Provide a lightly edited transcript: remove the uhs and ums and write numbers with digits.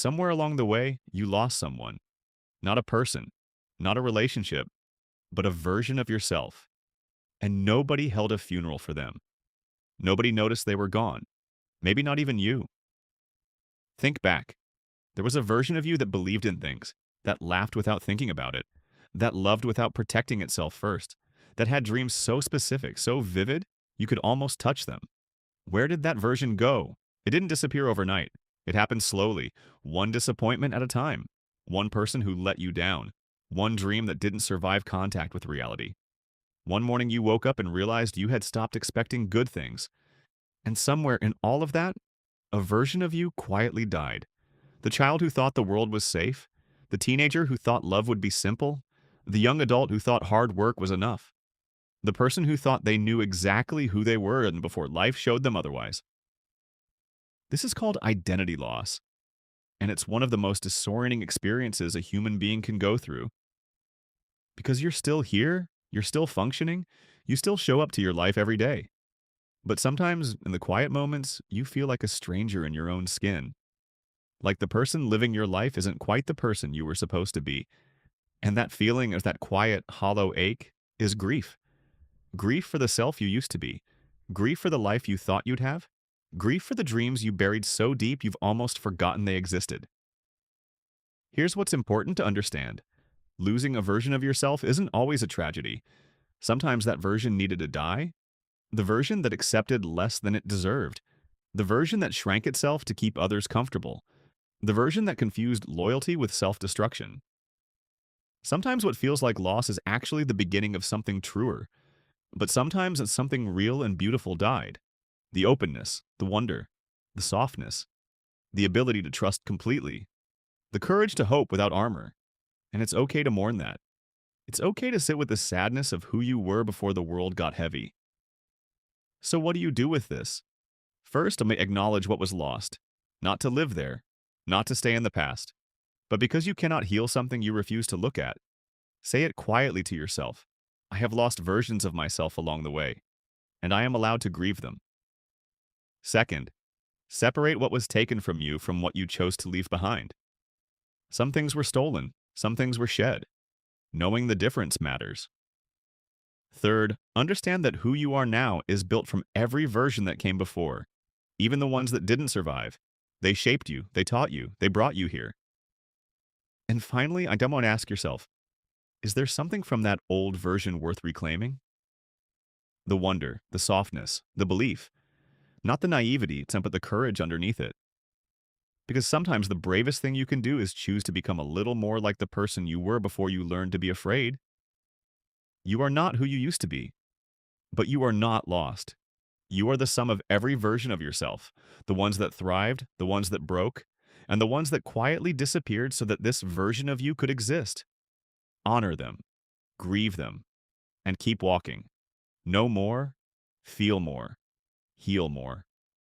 Somewhere along the way, you lost someone. Not a person, not a relationship, but a version of yourself. And nobody held a funeral for them. Nobody noticed they were gone. Maybe not even you. Think back. There was a version of you that believed in things, that laughed without thinking about it, that loved without protecting itself first, that had dreams so specific, so vivid, you could almost touch them. Where did that version go? It didn't disappear overnight. It happened slowly, one disappointment at a time, one person who let you down, one dream that didn't survive contact with reality. One morning you woke up and realized you had stopped expecting good things. And somewhere in all of that, a version of you quietly died. The child who thought the world was safe, the teenager who thought love would be simple, the young adult who thought hard work was enough, the person who thought they knew exactly who they were and before life showed them otherwise. This is called identity loss, and it's one of the most disorienting experiences a human being can go through. Because you're still here, you're still functioning, you still show up to your life every day. But sometimes, in the quiet moments, you feel like a stranger in your own skin. Like the person living your life isn't quite the person you were supposed to be. And that feeling of that quiet, hollow ache is grief. Grief for the self you used to be. Grief for the life you thought you'd have. Grief for the dreams you buried so deep you've almost forgotten they existed. Here's what's important to understand. Losing a version of yourself isn't always a tragedy. Sometimes that version needed to die. The version that accepted less than it deserved. The version that shrank itself to keep others comfortable. The version that confused loyalty with self-destruction. Sometimes what feels like loss is actually the beginning of something truer. But sometimes it's something real and beautiful died. The openness, the wonder, the softness, the ability to trust completely, the courage to hope without armor. And it's okay to mourn that. It's okay to sit with the sadness of who you were before the world got heavy. So what do you do with this? First, acknowledge what was lost. Not to live there, not to stay in the past, but because you cannot heal something you refuse to look at. Say it quietly to yourself. I have lost versions of myself along the way, and I am allowed to grieve them. Second, separate what was taken from you from what you chose to leave behind. Some things were stolen, some things were shed. Knowing the difference matters. Third, understand that who you are now is built from every version that came before, even the ones that didn't survive. They shaped you, they taught you, they brought you here. And finally, I want to ask yourself, is there something from that old version worth reclaiming? The wonder, the softness, the belief. Not the naivety, but the courage underneath it. Because sometimes the bravest thing you can do is choose to become a little more like the person you were before you learned to be afraid. You are not who you used to be, but you are not lost. You are the sum of every version of yourself, the ones that thrived, the ones that broke, and the ones that quietly disappeared so that this version of you could exist. Honor them, grieve them, and keep walking. Know more, feel more, heal more.